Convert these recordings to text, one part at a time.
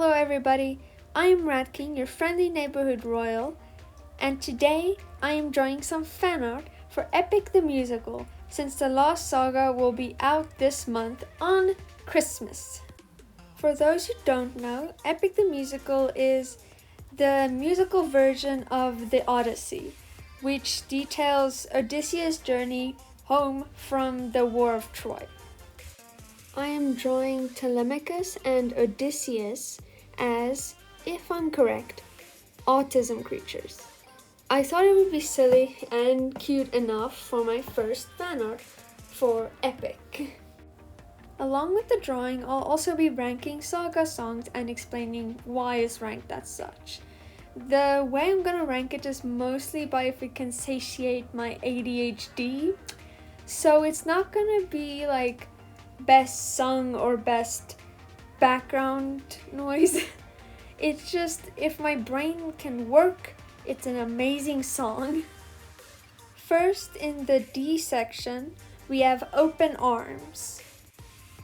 Hello everybody, I am Rat King, your friendly neighborhood royal, and today I am drawing some fan art for Epic the Musical, since the Lost Saga will be out this month on Christmas. For those who don't know, Epic the Musical is the musical version of the Odyssey, which details Odysseus' journey home from the War of Troy. I am drawing Telemachus and Odysseus as, if I'm correct, autism creatures. I thought it would be silly and cute enough for my first fan art for Epic. Along with the drawing, I'll also be ranking Saga songs and explaining why it's ranked as such. The way I'm gonna rank it is mostly by if it can satiate my ADHD, so it's not gonna be like best song or best background noise. It's just if my brain can work, it's an amazing song. First, in the D section, we have Open Arms.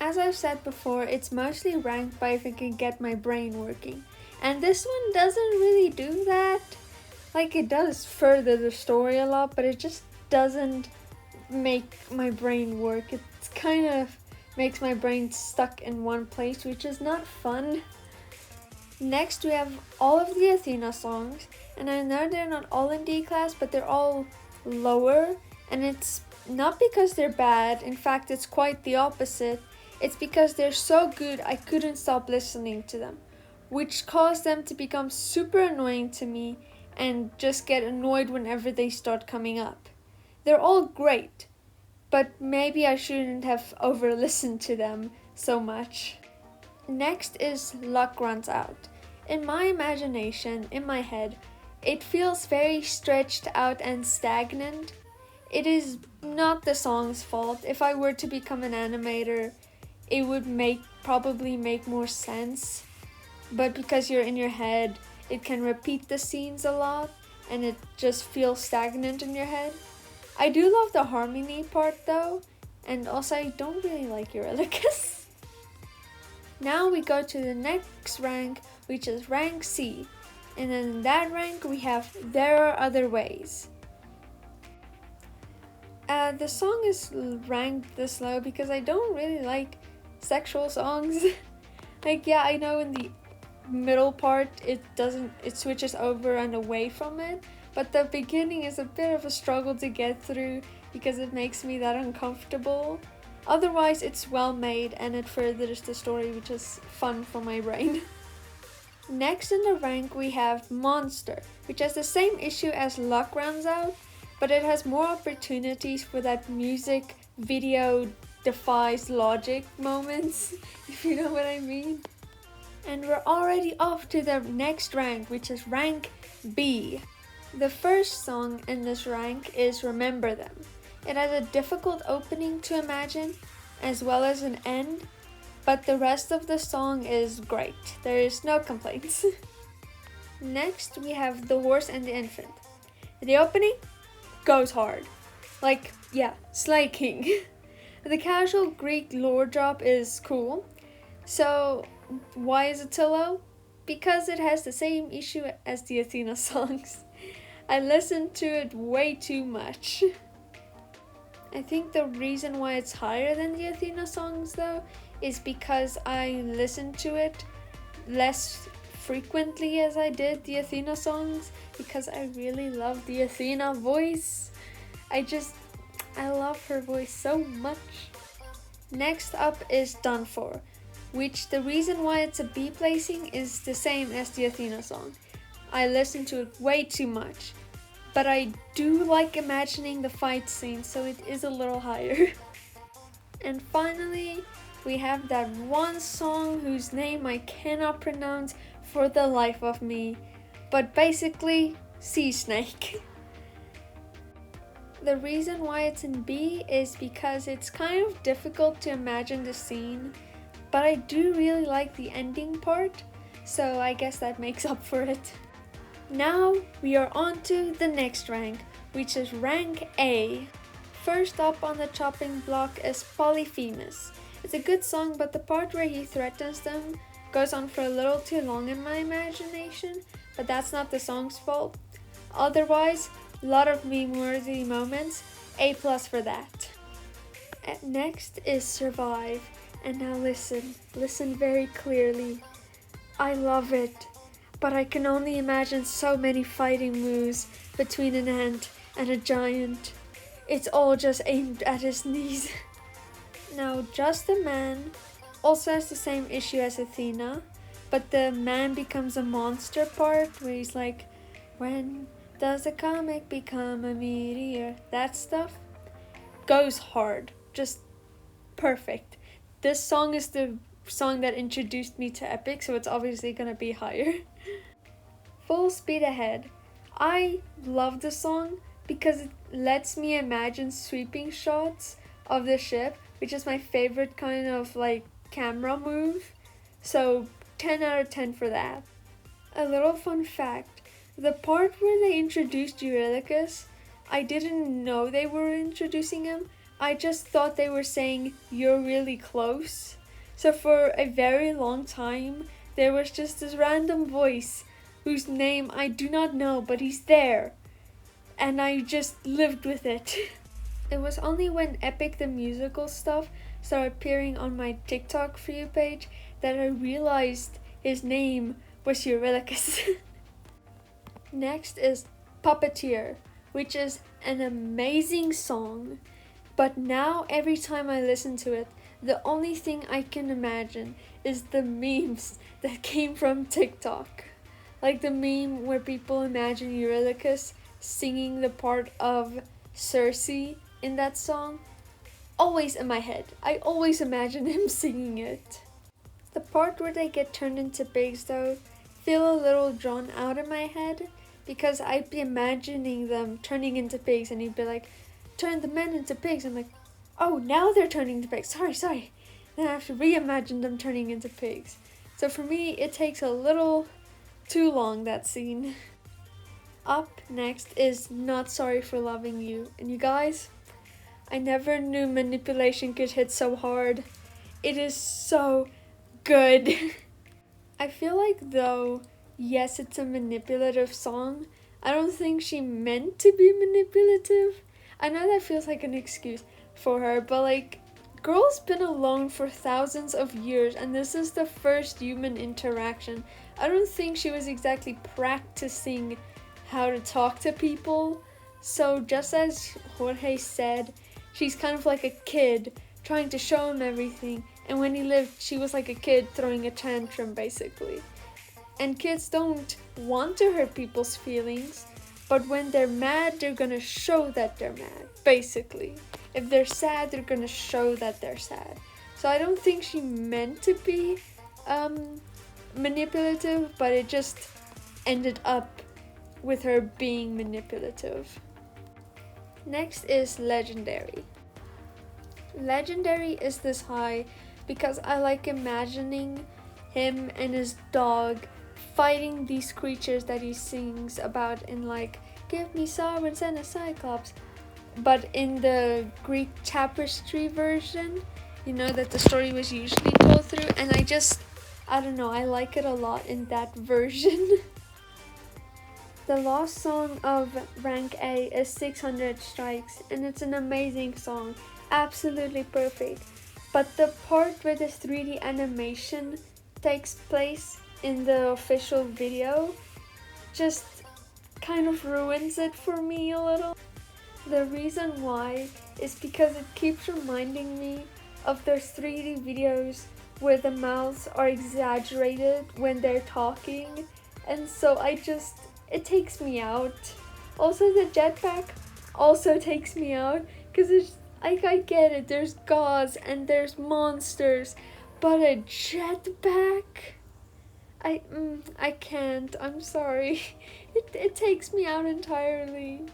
As I've said before, it's mostly ranked by if it can get my brain working. And this one doesn't really do that. Like, it does further the story a lot, but it just doesn't make my brain work. It's kind of makes my brain stuck in one place, which is not fun. Next, we have all of the Athena songs, and I know they're not all in D class, but they're all lower, and it's not because they're bad. In fact, it's quite the opposite. It's because they're so good I couldn't stop listening to them, which caused them to become super annoying to me and just get annoyed whenever they start coming up. They're all great, but maybe I shouldn't have over-listened to them so much. Next is Luck Runs Out. In my imagination, in my head, it feels very stretched out and stagnant. It is not the song's fault. If I were to become an animator, it would probably make more sense. But because you're in your head, it can repeat the scenes a lot and it just feels stagnant in your head. I do love the harmony part though, and also I don't really like Eurylochus. Now we go to the next rank, which is rank C. And then in that rank we have There Are Other Ways. The song is ranked this low because I don't really like sexual songs. Like, yeah, I know in the middle part it switches over and away from it, but the beginning is a bit of a struggle to get through because it makes me that uncomfortable. Otherwise, it's well made and it furthers the story, which is fun for my brain. Next in the rank we have Monster, which has the same issue as Luck Runs Out, but it has more opportunities for that music video defies logic moments, if you know what I mean. And we're already off to the next rank, which is rank B. The first song in this rank is Remember Them. It has a difficult opening to imagine, as well as an end, but the rest of the song is great. There is no complaints. Next, we have The Horse and the Infant. The opening goes hard. Like, yeah, Slay King. The casual Greek lore drop is cool. So, why is it so low? Because it has the same issue as the Athena songs. I listened to it way too much. I think the reason why it's higher than the Athena songs though is because I listened to it less frequently as I did the Athena songs, because I really love the Athena voice. I love her voice so much. Next up is Done For, which the reason why it's a B placing is the same as the Athena song. I listened to it way too much, but I do like imagining the fight scene, so it is a little higher. And finally, we have that one song whose name I cannot pronounce for the life of me, but basically, Sea Snake. The reason why it's in B is because it's kind of difficult to imagine the scene, but I do really like the ending part, so I guess that makes up for it. Now we are on to the next rank, which is rank A. First up on the chopping block is Polyphemus. It's a good song, but the part where he threatens them goes on for a little too long in my imagination, but that's not the song's fault. Otherwise, a lot of meme-worthy moments, A+ for that. Next is Survive, and now listen very clearly. I love it, but I can only imagine so many fighting moves between an ant and a giant. It's all just aimed at his knees. Now, Just a Man also has the same issue as Athena, but the man becomes a monster part where he's like, when does a comic become a meteor? That stuff goes hard, just perfect. This song is the song that introduced me to Epic, so it's obviously gonna be higher. Full Speed Ahead. I love the song because it lets me imagine sweeping shots of the ship, which is my favorite kind of like camera move. So 10 out of 10 for that. A little fun fact, the part where they introduced Eurylochus, I didn't know they were introducing him. I just thought they were saying, you're really close. So for a very long time, there was just this random voice whose name I do not know, but he's there. And I just lived with it. It was only when Epic the Musical stuff started appearing on my TikTok For You page that I realized his name was Eurylochus. Next is Puppeteer, which is an amazing song. But now every time I listen to it, the only thing I can imagine is the memes that came from TikTok. Like the meme where people imagine Eurylochus singing the part of Circe in that song. Always in my head. I always imagine him singing it. The part where they get turned into pigs though, feel a little drawn out in my head because I'd be imagining them turning into pigs and he'd be like, turn the men into pigs. I'm like, oh, now they're turning into pigs. Sorry. Then I have to reimagine them turning into pigs. So for me, it takes a little too long, that scene. Up next is Not Sorry for Loving You. And you guys, I never knew manipulation could hit so hard. It is so good. I feel like though, yes, it's a manipulative song, I don't think she meant to be manipulative. I know that feels like an excuse for her, but like, girl's been alone for thousands of years and this is the first human interaction. I don't think she was exactly practicing how to talk to people. So just as Jorge said, she's kind of like a kid trying to show him everything. And when he lived, she was like a kid throwing a tantrum basically. And kids don't want to hurt people's feelings, but when they're mad, they're gonna show that they're mad, basically. If they're sad, they're gonna show that they're sad. So I don't think she meant to be manipulative, but it just ended up with her being manipulative. Next is Legendary. Legendary is this high because I like imagining him and his dog fighting these creatures that he sings about in like, give me sirens and a cyclops. But in the Greek tapestry version, you know, that the story was usually told through, and I don't know, I like it a lot in that version. The last song of Rank A is 600 Strikes, and it's an amazing song, absolutely perfect. But the part where the 3D animation takes place in the official video just kind of ruins it for me a little. The reason why is because it keeps reminding me of those 3D videos where the mouths are exaggerated when they're talking, and so it takes me out. Also the jetpack also takes me out because it's like, I get it, there's gods and there's monsters, but a jetpack? I can't, I'm sorry. It takes me out entirely.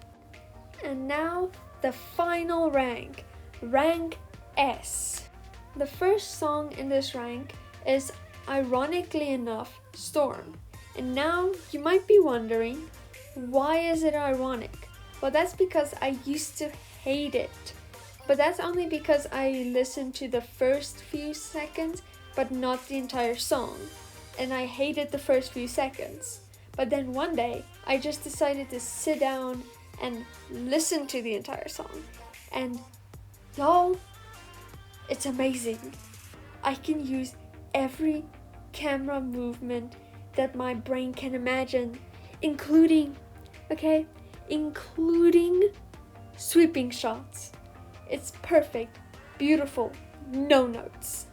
And now, the final rank, Rank S. The first song in this rank is, ironically enough, Storm. And now, you might be wondering, why is it ironic? Well, that's because I used to hate it. But that's only because I listened to the first few seconds, but not the entire song. and I hated the first few seconds. But then one day, I just decided to sit down and listen to the entire song. And y'all, it's amazing. I can use every camera movement that my brain can imagine, including sweeping shots. It's perfect, beautiful, no notes.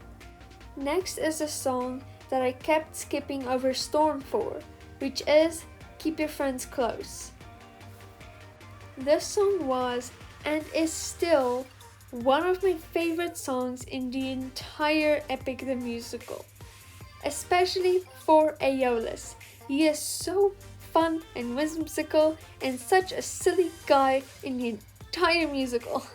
Next is a song that I kept skipping over Storm for, which is Keep Your Friends Close. This song was and is still one of my favorite songs in the entire Epic the Musical, especially for Aeolus. He is so fun and whimsical and such a silly guy in the entire musical.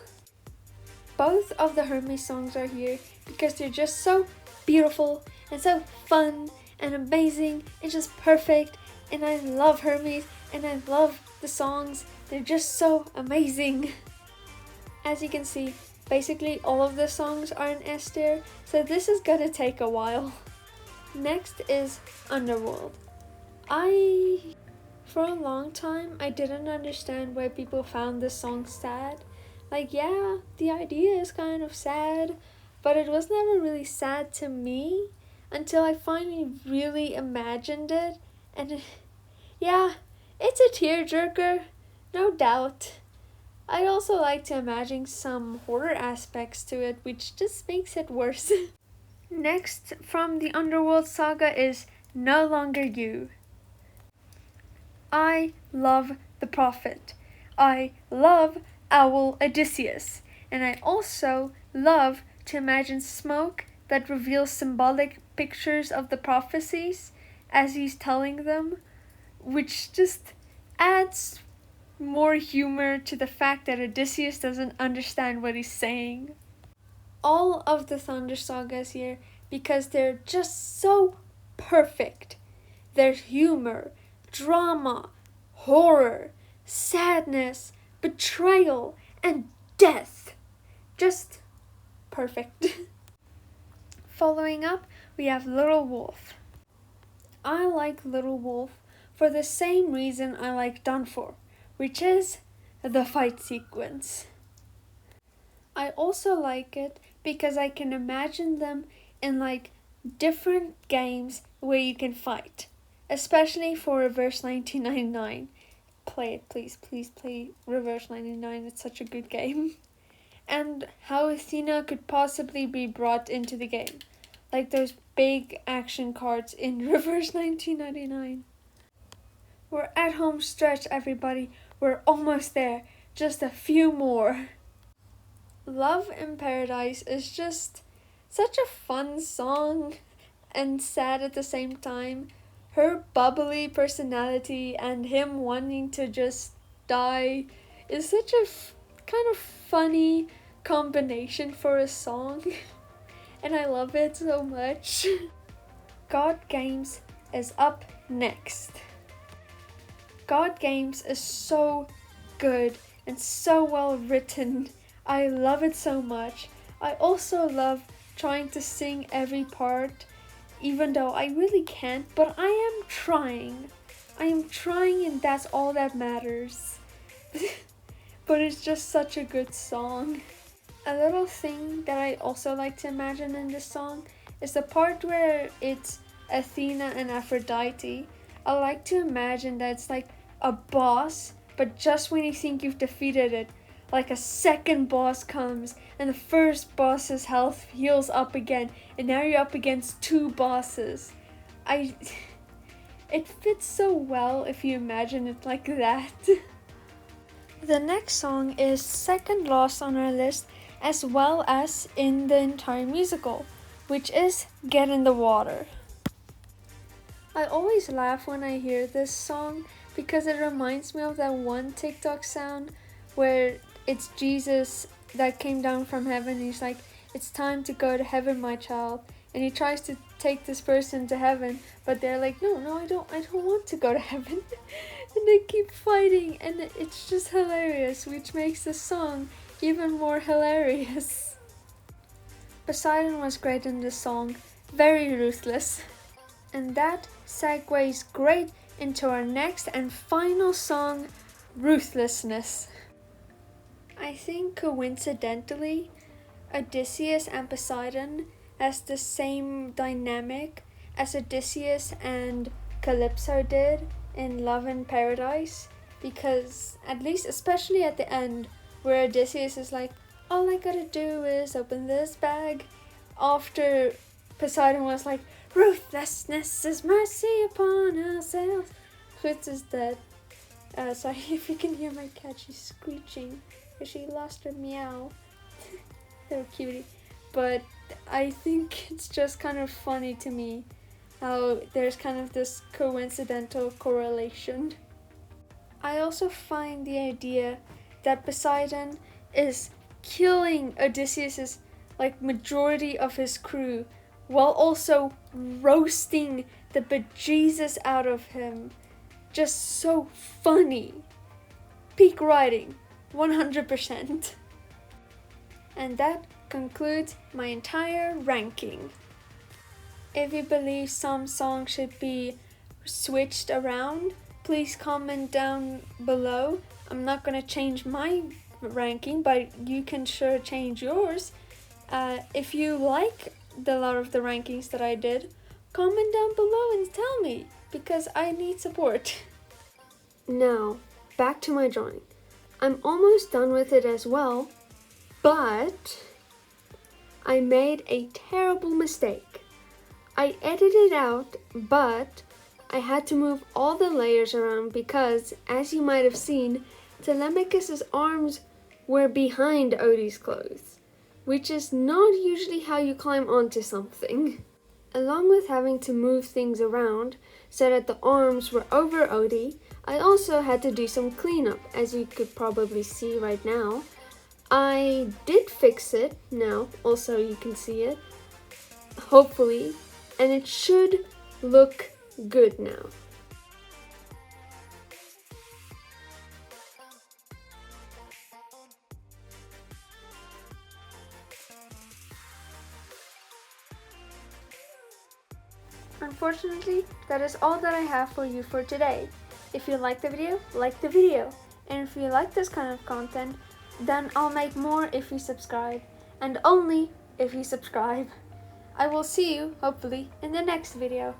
Both of the Hermes songs are here because they're just so beautiful and so fun and amazing and just perfect, and I love Hermes and I love the songs. They're just so amazing. As you can see, basically all of the songs are in S tier, so this is gonna take a while. Next is Underworld. For a long time, I didn't understand why people found this song sad. Like, yeah, the idea is kind of sad, but it was never really sad to me until I finally really imagined it, and yeah, it's a tearjerker, no doubt. I also like to imagine some horror aspects to it, which just makes it worse. Next from the Underworld saga is No Longer You. I love the Prophet. I love Owl Odysseus. And I also love to imagine smoke that reveals symbolic pictures of the prophecies as he's telling them, which just adds more humor to the fact that Odysseus doesn't understand what he's saying. All of the Thunder sagas here because they're just so perfect. There's humor, drama, horror, sadness, betrayal, and death. Just perfect. Following up, we have Little Wolf. I like Little Wolf for the same reason I like Done For, which is the fight sequence. I also like it because I can imagine them in like different games where you can fight, especially for Reverse 1999. Play it, please play Reverse 99, it's such a good game. And how Athena could possibly be brought into the game, like those big action cards in Reverse 1999. We're at home stretch, everybody. We're almost there. Just a few more. Love in Paradise is just such a fun song and sad at the same time. Her bubbly personality and him wanting to just die is such a kind of funny combination for a song. And I love it so much. God Games is up next. God Games is so good and so well written. I love it so much. I also love trying to sing every part, even though I really can't, but I am trying. I am trying, and that's all that matters. But it's just such a good song. A little thing that I also like to imagine in this song is the part where it's Athena and Aphrodite. I like to imagine that it's like a boss, but just when you think you've defeated it, like a second boss comes and the first boss's health heals up again, and now you're up against two bosses. It fits so well if you imagine it like that. The next song is second last on our list, as well as in the entire musical, which is Get in the Water. I always laugh when I hear this song because it reminds me of that one TikTok sound where it's Jesus that came down from heaven. He's like, "It's time to go to heaven, my child." And he tries to take this person to heaven, but they're like, no, I don't want to go to heaven. And they keep fighting, and it's just hilarious, which makes the song even more hilarious. Poseidon was great in this song, very ruthless. And that segues great into our next and final song, Ruthlessness. I think coincidentally, Odysseus and Poseidon has the same dynamic as Odysseus and Calypso did in Love in Paradise, because at least, especially at the end, where Odysseus is like, all I gotta do is open this bag, after Poseidon was like, ruthlessness is mercy upon ourselves. Fritz is dead. Sorry if you can hear my cat, she's screeching because she lost her meow. Little cutie. But I think it's just kind of funny to me how there's kind of this coincidental correlation. I also find the idea that Poseidon is killing Odysseus's majority of his crew while also roasting the bejesus out of him. Just so funny. Peak writing, 100%. And that concludes my entire ranking. If you believe some songs should be switched around, please comment down below. I'm not gonna change my ranking, but you can sure change yours. If you like a lot of the rankings that I did, comment down below and tell me, because I need support. Now, back to my drawing. I'm almost done with it as well, but I made a terrible mistake. I edited out, but I had to move all the layers around because, as you might have seen, Telemachus's arms were behind Odie's clothes, which is not usually how you climb onto something. Along with having to move things around so that the arms were over Odie, I also had to do some cleanup, as you could probably see right now. I did fix it now, also you can see it, hopefully, and it should look good now. Unfortunately, that is all that I have for you for today. If you like the video, like the video. And if you like this kind of content, then I'll make more if you subscribe. And only if you subscribe. I will see you, hopefully, in the next video.